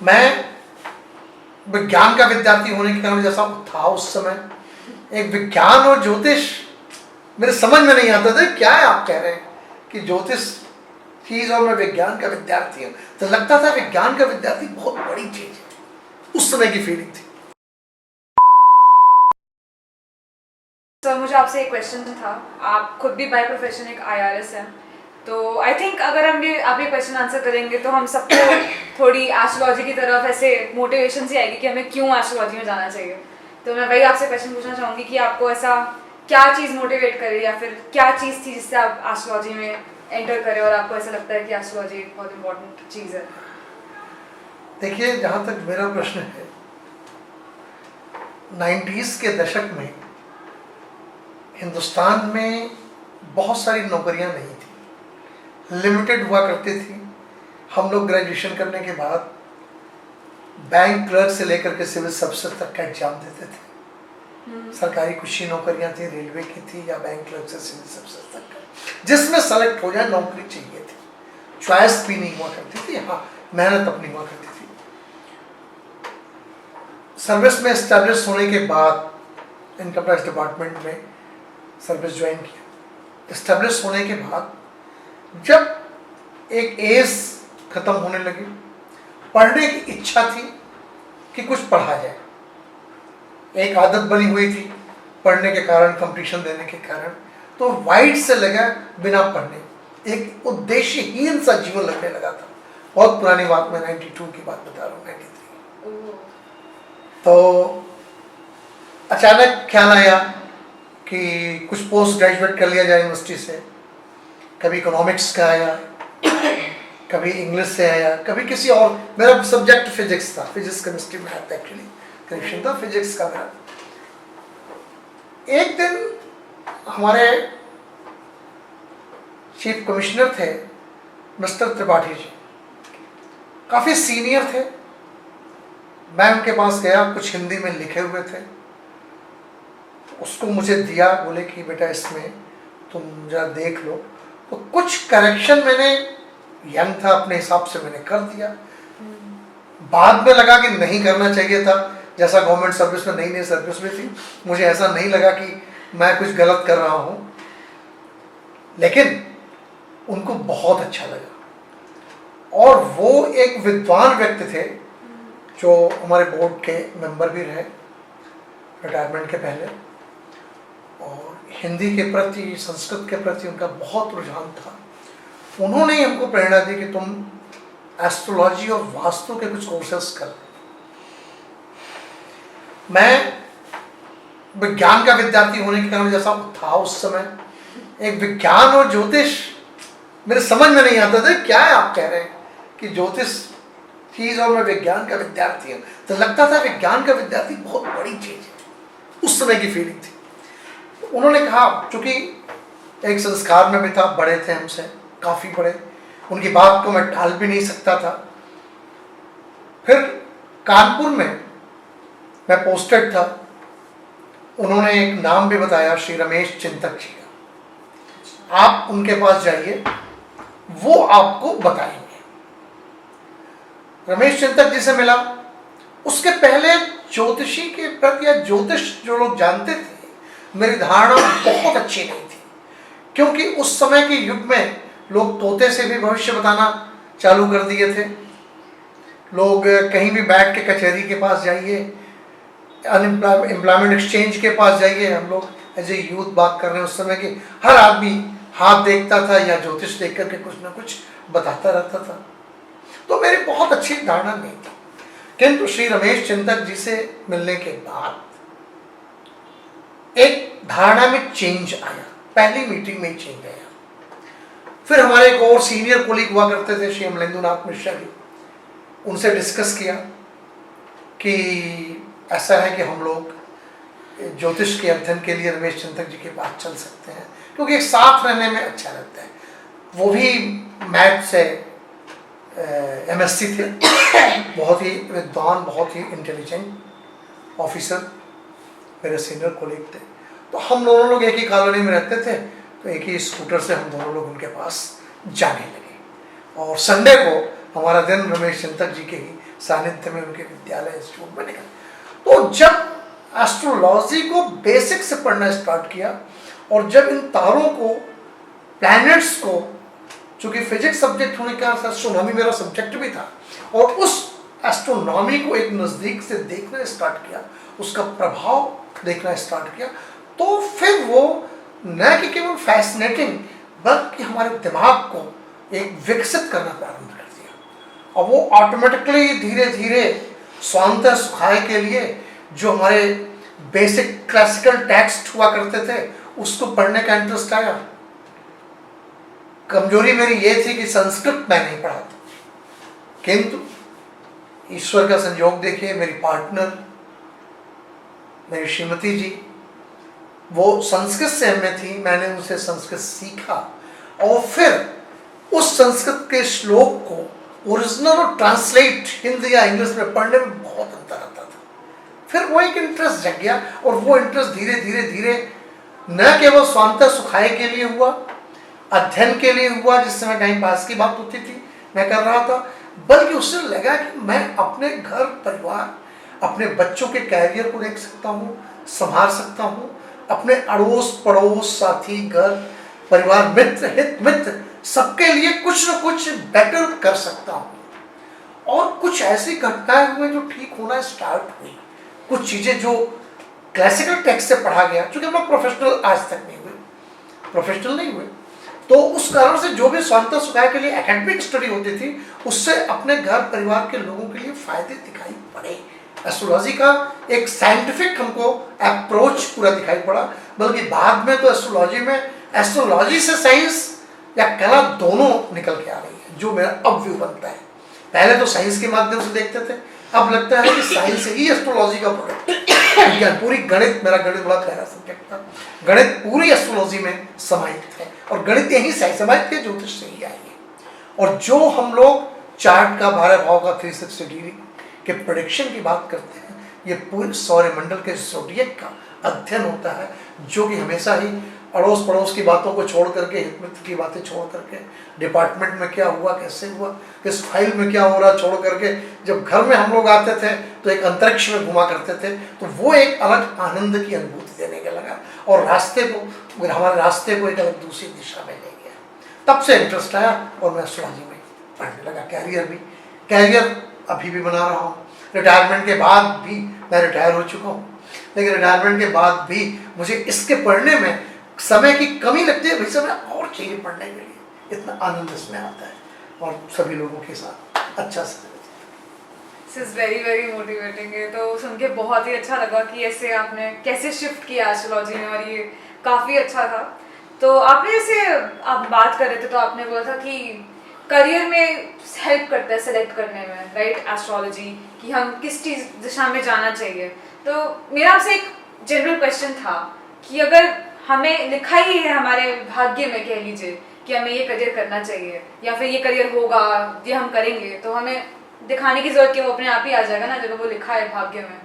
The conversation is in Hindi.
मैं विज्ञान का विद्यार्थी होने के कारण जैसा था उस समय, एक विज्ञान और ज्योतिष मेरे समझ में नहीं आता था। क्या है आप कह रहे हैं कि ज्योतिष चीज और मैं विज्ञान का विद्यार्थी हूँ, तो लगता था विज्ञान का विद्यार्थी बहुत बड़ी चीज है। उस समय की फीलिंग थी। सर मुझे आपसे एक क्वेश्चन था। आप खुद भी बाय प्रोफेशन एक IRS हैं, तो आई थिंक अगर हम ये आप ये क्वेश्चन आंसर करेंगे तो हम सबको थोड़ी एस्ट्रोलॉजी की तरफ ऐसे मोटिवेशन सी आएगी कि हमें क्यों एस्ट्रोलॉजी में जाना चाहिए। तो मैं वही आपसे क्वेश्चन पूछना चाहूँगी कि आपको ऐसा क्या चीज़ मोटिवेट करे या फिर क्या चीज़ थी जिससे आप एस्ट्रोलॉजी में एंटर करें और आपको ऐसा लगता है कि एस्ट्रोलॉजी एक बहुत इंपॉर्टेंट चीज़ है। देखिए, जहाँ तक मेरा प्रश्न है, 90s के दशक में हिंदुस्तान में बहुत सारी नौकरियां नहीं थी, लिमिटेड हुआ करती थी। हम लोग ग्रेजुएशन करने के बाद बैंक क्लर्क से लेकर के सिविल सर्विस तक का एग्जाम देते थे। सरकारी कुछ ही नौकरियां थी, रेलवे की थी या बैंक क्लर्क से सिविल सर्विस तक का, जिसमें सेलेक्ट हो जाए नौकरी चाहिए थी। चॉइस भी नहीं हुआ करती थी, हाँ मेहनत अपनी हुआ करती थी। सर्विस में एस्टैब्लिश होने के बाद इनकम टैक्स डिपार्टमेंट में सर्विस ज्वाइन किया। एस्टैब्लिश होने के बाद जब एक एज खत्म होने लगी, पढ़ने की इच्छा थी कि कुछ पढ़ा जाए। एक आदत बनी हुई थी पढ़ने के कारण, कंपटीशन देने के कारण, तो वाइट से लगा बिना पढ़ने, एक उद्देश्यहीन सा जीवन लगने लगा था। बहुत पुरानी बात, मैं 92 की बात बता रहा हूँ, 93। तो अचानक ख्याल आया कि कुछ पोस्ट ग्रेजुएट कर लिया जाए यूनिवर्सिटी से। कभी इकोनॉमिक्स का आया, कभी इंग्लिश से आया, कभी किसी और। मेरा सब्जेक्ट फिजिक्स था, physics chemistry math actually connection था फिजिक्स का मेरा। एक दिन हमारे चीफ कमिश्नर थे मिस्टर त्रिपाठी जी, काफ़ी सीनियर थे। मैं उनके पास गया, कुछ हिंदी में लिखे हुए थे, उसको मुझे दिया, बोले कि बेटा इसमें तुम जरा देख लो। तो कुछ करेक्शन मैंने, यंग था अपने हिसाब से मैंने कर दिया। बाद में लगा कि नहीं करना चाहिए था, जैसा गवर्नमेंट सर्विस में, नई नई सर्विस में थी, मुझे ऐसा नहीं लगा कि मैं कुछ गलत कर रहा हूँ। लेकिन उनको बहुत अच्छा लगा, और वो एक विद्वान व्यक्ति थे जो हमारे बोर्ड के मेंबर भी रहे रिटायरमेंट के पहले, और हिंदी के प्रति, संस्कृत के प्रति उनका बहुत रुझान था। उन्होंने ही हमको प्रेरणा दी कि तुम एस्ट्रोलॉजी और वास्तु के कुछ कोर्सेस कर। मैं विज्ञान का विद्यार्थी होने के कारण जैसा था उस समय, एक विज्ञान और ज्योतिष मेरे समझ में नहीं आता था। क्या है आप कह रहे हैं कि ज्योतिष चीज और मैं विज्ञान का विद्यार्थी हूँ, तो लगता था विज्ञान का विद्यार्थी बहुत बड़ी चीज है। उस समय की फीलिंग थी। उन्होंने कहा, चूंकि एक संस्कार में भी था, बड़े थे हमसे काफ़ी बड़े, उनकी बात को मैं टाल भी नहीं सकता था। फिर कानपुर में मैं पोस्टेड था, उन्होंने एक नाम भी बताया, श्री रमेश चिंतक जी का। आप उनके पास जाइए, वो आपको बताएंगे। रमेश चिंतक जी से मिला। उसके पहले ज्योतिषी के प्रति या ज्योतिष जो लोग जानते थे, मेरी धारणा बहुत अच्छी नहीं थी, क्योंकि उस समय के युग में लोग तोते से भी भविष्य बताना चालू कर दिए थे। लोग कहीं भी बैठ के, कचहरी के पास जाइए, एम्प्लॉयमेंट एक्सचेंज के पास जाइए, हम लोग एज ए यूथ बात कर रहे हैं उस समय की, हर आदमी हाथ देखता था या ज्योतिष देख करके कुछ ना कुछ बताता रहता था। तो मेरी बहुत अच्छी धारणा नहीं थी। किंतु श्री रमेश चिंतक जी से मिलने के बाद एक धारणा में चेंज आया, पहली मीटिंग में ही चेंज आया। फिर हमारे एक और सीनियर कोलीग हुआ करते थे, श्री अमलेंदुनाथ मिश्रा जी, उनसे डिस्कस किया कि ऐसा है कि हम लोग ज्योतिष के अध्ययन के लिए रमेश चिंतक जी के पास चल सकते हैं, क्योंकि एक साथ रहने में अच्छा लगता है। वो भी मैथ से MSc थे, बहुत ही विद्वान, बहुत ही इंटेलिजेंट ऑफिसर, मेरे सीनियर कोलीग थे। तो हम दोनों लोग एक ही कॉलोनी में रहते थे, तो एक ही स्कूटर से हम दोनों लोग उनके पास जाने लगे। और संडे को हमारा दिन रमेश चिंतक जी के ही सानिध्य में उनके विद्यालय इंस्टीट्यूट में निकल। तो जब एस्ट्रोलॉजी को बेसिक से पढ़ना स्टार्ट किया और जब इन तारों को, प्लैनेट्स को, चूंकि फिजिक्स सब्जेक्ट होने के कारण एस्ट्रोनॉमी मेरा सब्जेक्ट भी था, और उस एस्ट्रोनॉमी को एक नज़दीक से देखना स्टार्ट किया, उसका प्रभाव देखना स्टार्ट किया, तो फिर वो न कि केवल फैसिनेटिंग बल्कि हमारे दिमाग को एक विकसित करना प्रारंभ कर दिया। और वो ऑटोमेटिकली धीरे धीरे स्वांतः सुखाय के लिए जो हमारे बेसिक क्लासिकल टेक्स्ट हुआ करते थे उसको पढ़ने का इंटरेस्ट आया। कमजोरी मेरी ये थी कि संस्कृत मैं नहीं पढ़ा था, किंतु ईश्वर का संयोग देखिए, मेरी पार्टनर, मेरी श्रीमती जी, वो संस्कृत से में थी, मैंने उनसे संस्कृत सीखा और फिर उस संस्कृत के श्लोक को ओरिजिनल और ट्रांसलेट हिंदी या इंग्लिश में पढ़ने में बहुत अंतर आता था। फिर वो एक इंटरेस्ट जग गया और वो इंटरेस्ट धीरे धीरे धीरे न केवल स्वांतः सुखाय के लिए हुआ, अध्ययन के लिए हुआ, जिस समय टाइम पास की बात होती थी मैं कर रहा था, बल्कि उससे लगा कि मैं अपने घर परिवार, अपने बच्चों के कैरियर को देख सकता हूँ, संभाल सकता हूँ, अपने अड़ोस पड़ोस, साथी, घर परिवार, मित्र, हित मित्र, सबके लिए कुछ न कुछ बेटर कर सकता हूँ। और कुछ ऐसी घटनाएं हुई जो ठीक होना स्टार्ट हुई, कुछ चीज़ें जो क्लासिकल टेक्स्ट से पढ़ा गया, चूँकि हम लोग प्रोफेशनल आज तक नहीं हुए, तो उस कारण से जो भी स्वांतः सुखाय के लिए एकेडमिक स्टडी होती थी उससे अपने घर परिवार के लोगों के लिए फायदे दिखाई पड़े। एस्ट्रोलॉजी का एक साइंटिफिक हमको अप्रोच पूरा दिखाई पड़ा, बल्कि बाद में तो एस्ट्रोलॉजी से साइंस या कला दोनों निकल के आ रही है, जो मेरा अब व्यू बनता है। पहले तो साइंस के माध्यम से देखते थे, अब लगता है कि साइंस ही एस्ट्रोलॉजी का प्रोडक्ट है। पूरी गणित, मेरा गणित बड़ा प्यारा सब्जेक्ट था, गणित पूरी एस्ट्रोलॉजी में समाहित है और गणित यही समाहित है, ज्योतिष से ही आई है। और जो हम लोग चार्ट का 12 भाव का 360 डिग्री के प्रेडिक्शन की बात करते हैं, ये पूरे सौरमंडल के ज़ोडिएक का अध्ययन होता है, जो कि हमेशा ही अड़ोस पड़ोस की बातों को छोड़ करके, हित मित्र की बातें छोड़ करके, डिपार्टमेंट में क्या हुआ, कैसे हुआ, किस फाइल में क्या हो रहा छोड़ करके, जब घर में हम लोग आते थे तो एक अंतरिक्ष में घुमा करते थे, तो वो एक अलग आनंद की अनुभूति देने के लगा और हमारे रास्ते को एक अलग दूसरी दिशा में ले गया। तब से इंटरेस्ट आया और मैं एस्ट्रोलॉजी में पढ़ने लगा। कैरियर अभी भी बना रहा हूँ, रिटायरमेंट के बाद भी, मैं रिटायर हो चुका हूँ, लेकिन रिटायरमेंट के बाद भी मुझे इसके पढ़ने में समय की कमी लगती है, भाई समय और चाहिए पढ़ने के लिए, इतना आनंद इसमें आता है और सभी लोगों के साथ अच्छा से। This is very very motivating है, तो सुन के बहुत ही अच्छा लगा कि ऐसे आपने कैसे शिफ्ट किया एस्ट्रोलॉजी में, और ये काफ़ी अच्छा था। तो आपने जैसे आप बात कर रहे थे तो आपने बोला था कि करियर में हेल्प करता है सेलेक्ट करने में, राइट, एस्ट्रोलॉजी, कि हम किस चीज़ दिशा में जाना चाहिए। तो मेरा आपसे एक जनरल क्वेश्चन था कि अगर हमें लिखा ही है हमारे भाग्य में, कह लीजिए, कि हमें ये करियर करना चाहिए या फिर ये करियर होगा, ये हम करेंगे, तो हमें दिखाने की जरूरत है, वो अपने आप ही आ जाएगा ना जब वो लिखा है भाग्य में।